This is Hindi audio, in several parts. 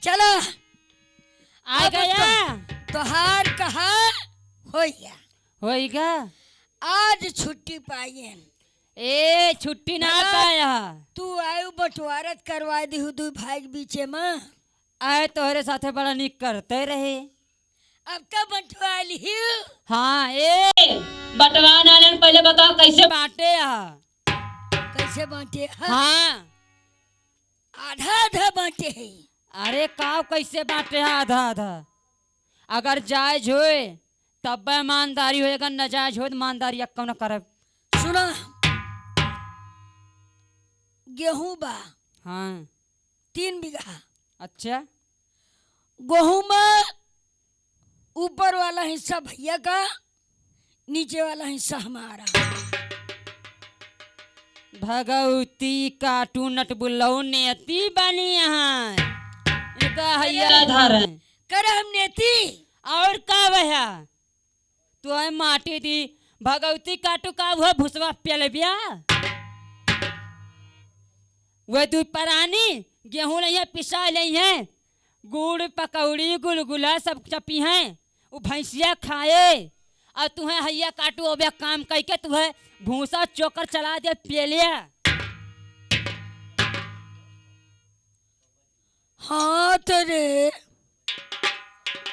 चलो आ अब गया। तोहार कहा होइया। होएगा। आज छुट्टी पाई ए छुट्टी ना भला पाया। तू आयु बंटवारत करवा दी दू भाई के बीचे में। आए तोहरे साथे बड़ा निक करते रहे। अब का बंटवा ली। हाँ ए बंटवान आने पहले बताओ कैसे बांटे कैसे बांटे हैं? हाँ आधा आधा बांटे है। अरे काव कैसे बांटे हैं आधा आधा। अगर जायज होए तब ईमानदारी होएगा, नाजायज हो तो ईमानदारी अक्का न करब। सुना गेहूं बा हाँ 3 बीघा। अच्छा गेहूं में ऊपर वाला हिस्सा भैया का, नीचे वाला हिस्सा हमारा। भगवती काटू नट बुल्लऊ नेती बनी यहाँ। इनका हैया धार है। कर हम नेती और का भैया तू है माटी दी भगवती काटू का वो भुसवा पेलबिया। वह दू परानी गेहूं नहीं है पिसा नहीं है, गुड़ पकौड़ी गुलगुला सब चपी हैं। वो भैंसिया खाए और तुम्हें हैया काटू हो काम करके तुम्हें भूसा चोकर चला दे पेलिया। हाँ तो रे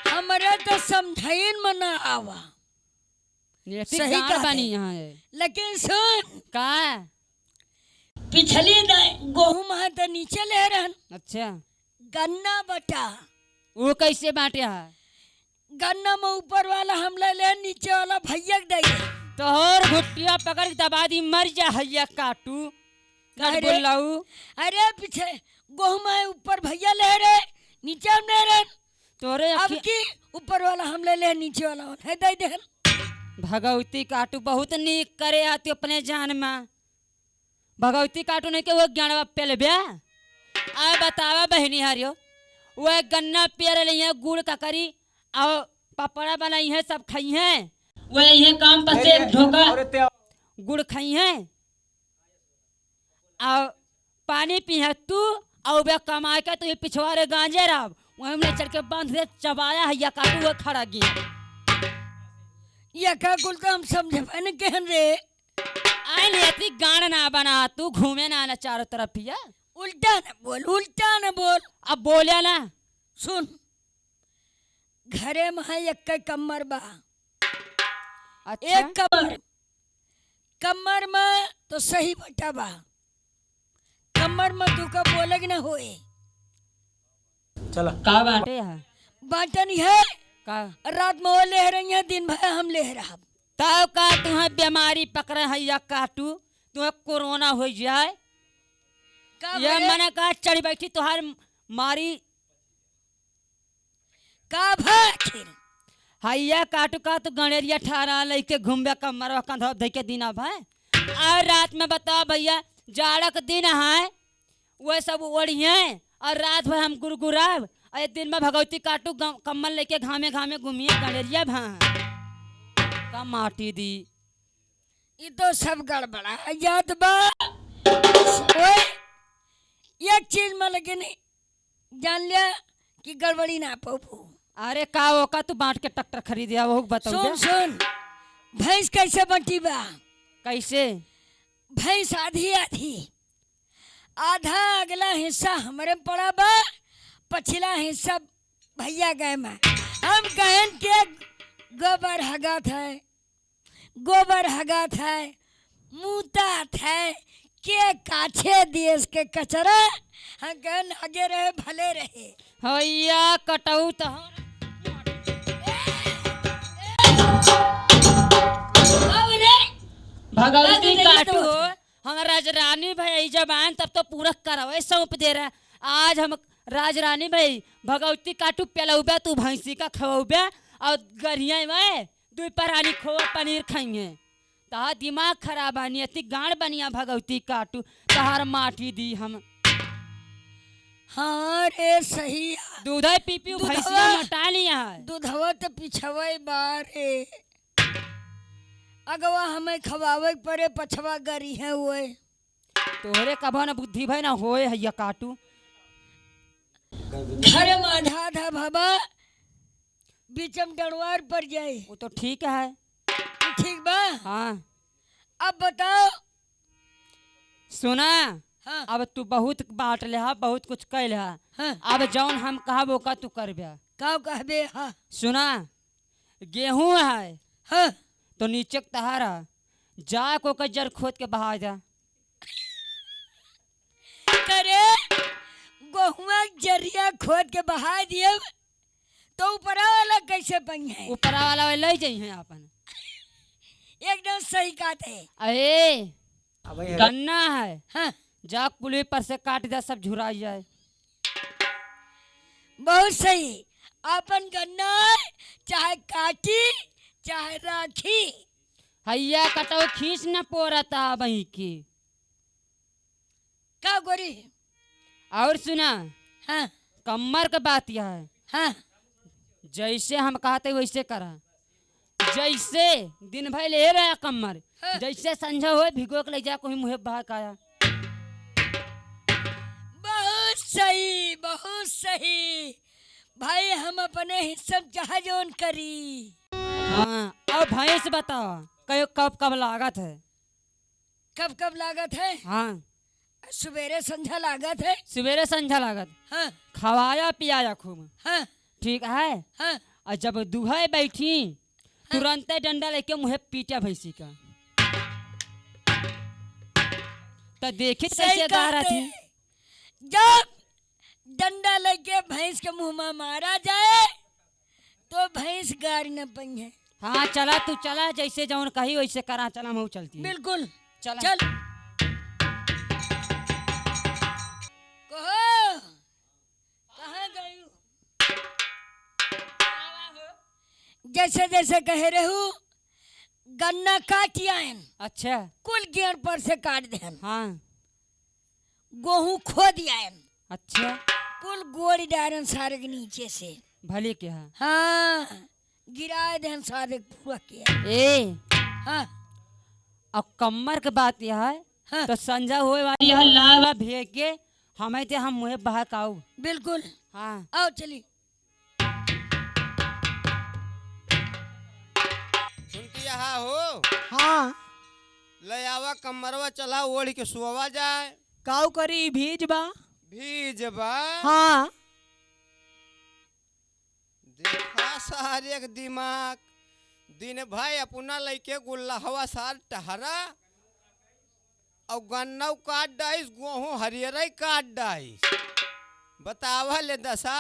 हमरा तो समझाइन मना आवा। सही गाड़ कहा बनी है। यहाँ है लेकिन सुन का। पिछली गेहूं में तो नीचे ले रहन अच्छा गन्ना बटा। वो कैसे बांटे है। गन्ना में ऊपर वाला हम ले ले, नीचे वाला भैया के दे। तो और घुट्टिया पकड़ के दबा दी मर जा हैया काटू अरे बुल्लऊ। अरे पीछे गेहूं में ऊपर भैया ले रहे, नीचे हम ले रहे। तोरे अब की ऊपर वाला हम ले ले, नीचे वाला है दे दे। भगवती काटू बहुत नीक करे आती अपने जान में। भगवती काटू नहीं के वो ज्ञानवा पेल ब्या। आ बतावा बहनी हरियो वह गन्ना पेर ली है, गुड़ का करी और पपड़ा बनाई है, सब खाई हैं। वह ये काम पसे ढोका गुड़ खाई हैं और पानी पी है तू। और वे कमा के तू ये पिछवाड़े गांजे रहा वहीं में चढ़ के बांध दे चबाया है या काटू वो खड़ा गया। या का कुल तो हम समझे न कहन रे। आई लेती गान ना बना तू घूमे ना चारों तरफ या। उल्टा न बोल, उल्टा न बोल। अब बोलिया ना। सुन घरे में है एक कमर बा। अच्छा एक कमर कमर में तो सही बटा बा। कमर में तू का बोले ना होए। चला का बाटे है बाटन है का। रात में वो ले रही है, दिन भर हम ले रहा। तब का तुम्हें बीमारी पकड़े है या काटू तुम्हें कोरोना हो जाए। यह मैंने कहा चढ़ी बैठी तुहार मारी का भाखिर हैया काटू का तो गणेरिया ठारा लेके घूमबे कमर कंधा धइ के दिन भाई। और रात में बताओ भैया जाड़ा का दिन है वह सब ओढ़िए और रात भर हम गुरगुराब और दिन में भगवती काटू कम्मल लेके घामे घामे घूमिए गणेरिया भा का माटी दी। ये तो सब गड़बड़ा याद बा। ओए एक चीज में लेकिन जान लिया कि गड़बड़ी ना पाऊ। अरे का ओका तू बांट के ट्रैक्टर खरीदिया वो बताओ। सुन सुन भैंस कैसे बंटी बा। कैसे भैंस आधी आधी, आधा अगला हिस्सा हमारे पड़ा बा, पछिला हिस्सा भैया गए में। हम कहन के गोबर हगात है, गोबर हगात है, मुतात है के काछे देश के कचरा। हम कहन आगे रहे भले रहे। हैया कटऊ तो भगवती काटू हम राजरानी भाई जबान तब तो पूरा करवे सौंप दे रहा है। आज हम राजरानी भाई भगवती काटू पेलौबे तू भैंसी का खवौबे और गरिया में दू परानी खोआ पनीर खाएंगे। तहार दिमाग खराब है नियति गाड़ बनिया भगवती काटू तहार माटी दी हम। हाँ रे सही दूध पी पी भैंसिया मटा लिया है। दूधवा तो पिछवे बारे अगवा हमें खवावे परे पछवा गरी है हुए। तोहरे कभो न बुद्धि भाई ना होए हैया काटू। धर्म आधा आधा बाबा बीचम डरवार पर जाए। वो तो ठीक है। ठीक बा। हाँ अब बताओ। सुना, हाँ अब तू बहुत बांट ले हा, बहुत कुछ कैल हा। हाँ अब जौन हम कहब ओका तू करबे। का कहबे। हाँ सुना, गेहूं है हाँ तो नीचे के तहारा जा को जर खोद के बहा जा। करे गेहुआ जरिया खोद के बहा दिए तो ऊपर वाला कैसे बन है। ऊपरा वाला ले जाइए अपन। एकदम सही बात है। अरे अब ये गन्ना है, हाँ जा पुली पर से काट दे, सब झुरा जाए। बहुत सही। अपन गन्ना है, चाहे काटी चाहे राखी। हैया कटो खींच न पोरता वही की। का गोरी। और सुना, हाँ कमर का बात यह है, हाँ जैसे हम कहते वैसे करा। जैसे दिन भर ले रहा कमर, हाँ। जैसे संझा हो भिगो के ले जा कोई मुँह बहा काया। बहुत सही बहुत सही। भाई हम अपने हिस्सा चाहे जोन करी। हाँ अब भैंस बताओ कयो कब कब लागत है। कब कब लागत है। हाँ सवेरे संध्या लागत है। सवेरे संझा लागत, हाँ खवाया पियाया खूब, हाँ ठीक है। हाँ और जब दुहे बैठी तुरंत डंडा लेके मुँह पीटा भैंसी का। तो देखी सही कैसे गा रहा कहते। थी। जब डंडा लेके भैंस के मुंह में मारा जाए तो भैंस गाड़ी न पही। हाँ चला तू चला, जैसे जौन कही वैसे करा, चला मैं चलती है। बिल्कुल चला। चल। कहो कहाँ गई। जैसे जैसे कहे रहू गन्ना काट आयन अच्छा कुल गेर पर से काट देन। हाँ गेहूं खोद आयन अच्छा कुल गोड़ी डायरन सारे के नीचे से। भले के है। हाँ गिरा देन सारे पूरा किया। ए हाँ अब कमर के बात यह है, हाँ तो संजा होए वाली यह लावा भेज के हमें ते हम मुँह बहकाऊ। बिल्कुल। हाँ आओ चली। सुनती यहाँ हो। हाँ ले आवा कमरवा चला ओढ़ के सुवा जाए। काऊ करी भीज बा। भीज बा। हाँ देखा सारे के दिमाग दिन भाई अपना लइके गुल्लाहवा सार टहरा और गन्ना काट डाइस गेहूं हरियर काट डाइस। बतावा ले दशा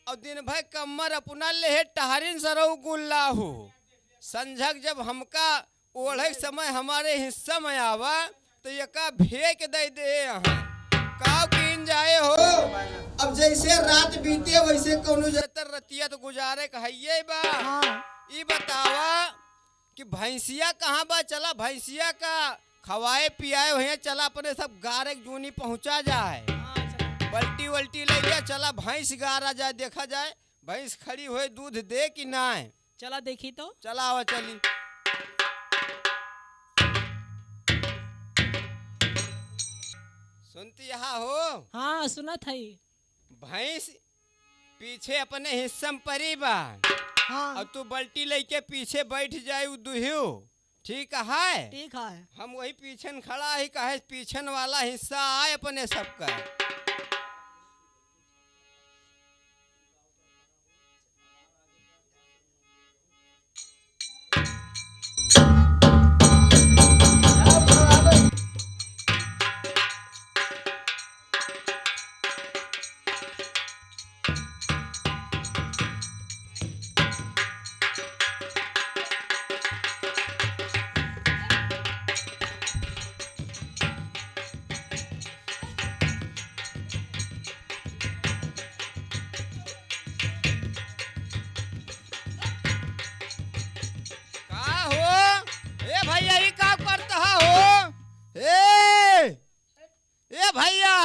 और दिन भाई कमर अपना ले टहरिन सरऊ गुल्लाहू। संझक जब हमका ओढ़े समय हमारे हिस्सा में आवा तो यका भेक दे दे यहाँ काव कीन जाए हो। अब जैसे रात बीते वैसे कौनो जतर रतिया तो गुजारे कहिए बा। हाँ ई बतावा कि भैंसिया कहाँ बा। चला भैंसिया का खवाए पियाए हुए चला अपने सब गारे जूनी पहुँचा जाए। बल्टी वल्टी ले लिया चला भैंस गारा जाए देखा जाए भैंस खड़ी हुए दूध दे कि ना। चला देखी तो। चला आवा चली। सुनती यहाँ हो। हाँ सुनत है। भैंस पीछे अपने हिस्सा में परी बा हाँ और तू बल्टी लेके पीछे बैठ जाए दुहियो, ठीक है। ठीक है। हम वही पीछन खड़ा ही कहे पीछन वाला हिस्सा आए अपने सबका। भैया ये का करता हो। ए भैया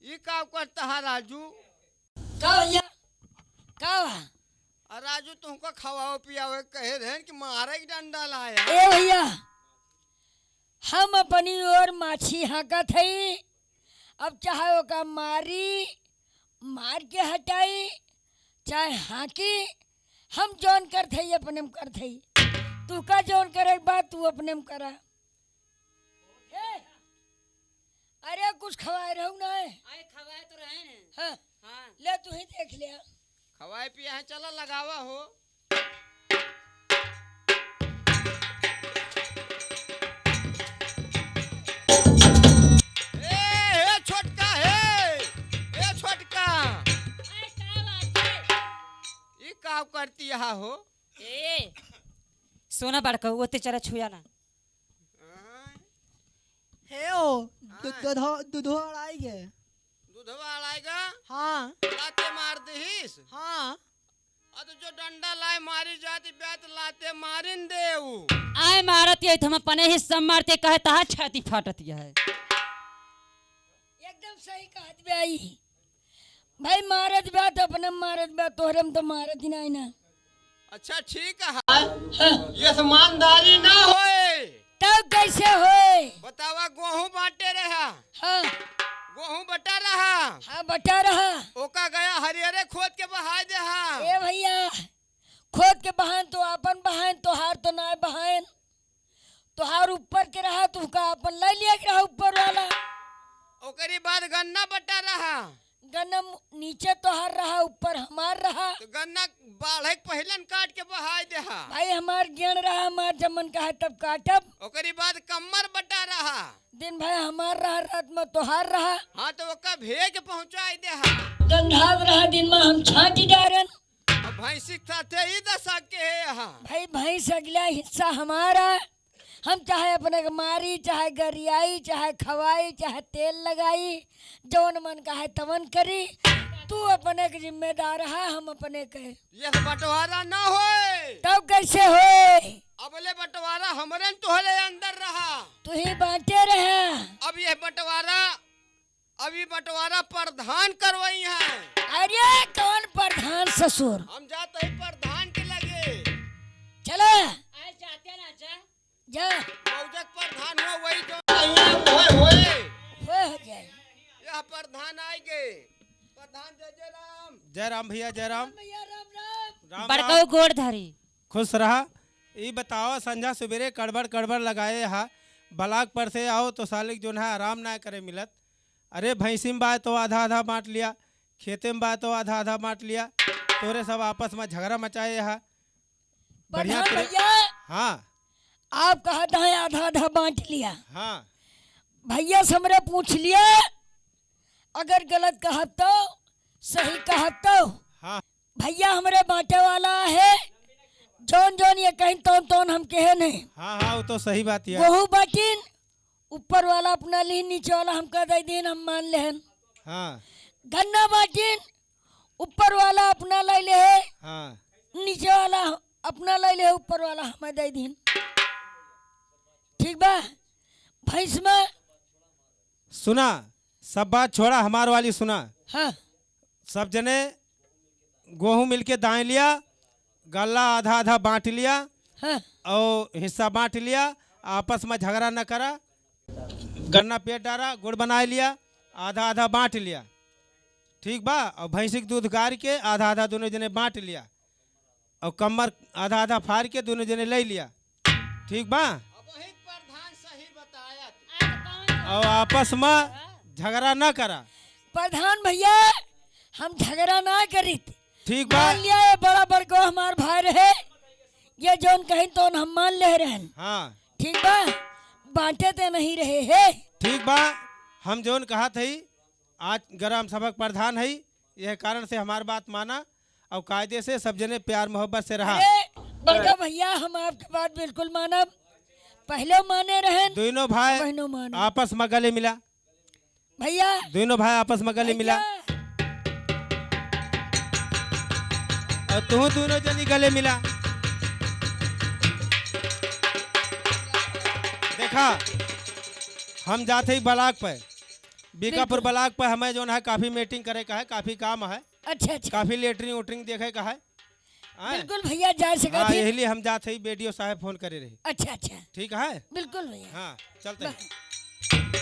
ये का करता है राजू। का भैया का बा? राजू तुमको खवाओ पियाओ कहे रहे कि मारे की डंडा लाया। ए भैया हम अपनी ओर माछी हाँकत हई। अब चाहे ओका मार के हटाई चाहे हाँकी, हम जौन करत हई अपने में करत हई। तू का जौन करे के बाद तू अपने में करा। ए, अरे कुछ खवाए रहू ना है। आए खवाए तो रहे ने। हाँ, हाँ ले तू ही देख लिया। खवाए पिया है, चला लगावा हो। ए छोटका हे, ए छोटका, आए का बात है? ई का करती यहाँ हो? ए सोना बड़का ओते चरा छुया ना। हे ओ दूधो अड़ाई गे। दूधवा लाएगा, हाँ लाते मार दहीस। हाँ तो जो डंडा लाए मारी जाती बैत लाते मारिन देऊ। आए मारत ये हम अपने हिस्सा मारते कहे ता छाती फाटत है। एकदम सही कहत बे आई। भाई मारत बा तो अपने मारत बा, तोहरे में तो मारत ही नहीं ना। अच्छा ठीक है, ये ईमानदारी ना होए। तब कैसे होए? बतावा गेहूं बांटे रहा, हाँ गेहूं बटा रहा, हाँ बता रहा। ओका गया हरियरे खोद के बहा दे हा। ए भैया, खोद के बहान तो अपन बहान, तोहार तो ना बहान। तोहार ऊपर के रहा, तू का अपन ले लिया के रहा ऊपर वाला। ओकरी बाद गन्ना बटा रहा, गन्ना नीचे तोहार रहा, ऊपर हमार रहा। तो गन्ना बाढ़े के पहलन काट के बहा दे हा। भाई हमार गेण रहा, हमार जमन का है तब काटब। ओकरी बाद कम्मर बटा रहा, दिन भाई हमार रहा, रात में तोहार रहा। हाँ तो ओका भेज पहुंचाई दे हा। गंधाद रहा, दिन में हम छाटी डारन। अब भैंसी के साथे ही दशा के है यहाँ। भाई भैंस अगला हिस्सा हमारा। हम चाहे अपने के मारी, चाहे गरियाई, चाहे खवाई, चाहे तेल लगाई, जौन मन का है तवन करी। तू अपने के जिम्मेदार है, हम अपने के। ये बंटवारा ना होए। तब कैसे होए? अबले बंटवारा हमरे न तोहरे अंदर रहा। तू ही बांटे रहे। अब ये बंटवारा प्रधान करवाई है। अरे कौन प्रधान ससुर? हम जाते ही प्रधान के लगे। चलो आए जाते ना जा। जा, मौजक प्रधान हो वही जो होए हो जाए। यह प्रधान आए गए। प्रधान जय जय राम। जय राम भैया, जय राम। भैया राम राम। राम बड़का राम। गोड़ धारी। खुश रहा। ये बताओ, संझा सवेरे कड़बड़ लगाए हा, ब्लाक पर से आओ तो सालिक जो है आराम ना करे मिलत। अरे भैंसी में बा तो आधा आधा बांट लिया, खेते में बा तो आधा आधा बांट लिया, तोरे सब आपस में झगड़ा मचाए हा। बढ़िया प्रधान करे। भैया, हाँ आप कहा था आधा आधा बांट लिया। हाँ भैया से हमरे पूछ लिया, अगर गलत कहा तो सही कहा तो। हाँ भैया हमरे बांटे वाला है, जौन जौन ये कहीं तौन तौन हम कहे नहीं। हाँ हाँ, वो तो सही बात है। गेहूं बाटिन, ऊपर वाला अपना ली, नीचे वाला हमका दे दिन, हम मान लेहन। हाँ गन्ना बाटिन, ऊपर वाला अपना ले ले, हाँ नीचे वाला अपना ले ले, ऊपर वाला हमें दे दिन। ठीक बा? भैंस में सुना, सब बात छोड़ा, हमार वाली सुना। हाँ सब जने गेहूं मिलके दाएं लिया, गल्ला आधा आधा बांट लिया हाँ और हिस्सा बांट लिया, आपस में झगड़ा न करा। गन्ना पेट डारा, गुड़ बना लिया, आधा आधा बांट लिया, ठीक बा। और भैंसी के दूध गार के आधा आधा दोनों जने बांट लिया, और कमर आधा आधा फाड़ के दोनों जने ले लिया, ठीक बा। अब वही प्रधान सही बताया तू। और आपस में झगड़ा न करा, प्रधान भैया, हम झगड़ा ना करित। ठीक बा। मान लिया ये बड़ा बड़को हमार भाई रहे, ये जौन कहीं तो हम मान ले रहन। हाँ ठीक बा? बांटे ते नहीं रहे है। ठीक बा। हम जौन कहा थी, आज ग्राम सभा के प्रधान है, यह कारण से हमारी बात माना और कायदे से सब जने प्यार मोहब्बत से रहा। अरे बड़का भैया, हम आपकी बात बिल्कुल मानब, पहले माने रहन, दोनों भाई बहनों मानब। आपस में गले मिला, भैया दोनों भाई आपस में गले मिला, भैया, और तू दोनों जनी गले मिला। देखा, हम जाते ही ब्लाक पे, बीकापुर ब्लाक पे, हमें जो है काफी मीटिंग करे का है, काफी काम है, अच्छा अच्छा। काफी लेटरिंग उटरिंग देखे का है। आए? बिल्कुल भैया जा सका हाँ थी। यही लिए हम जाते ही बेडियो साहब फोन करे रही। अच्छा अच्छा ठीक है बिल्कुल भैया। हाँ चलते हैं। बा-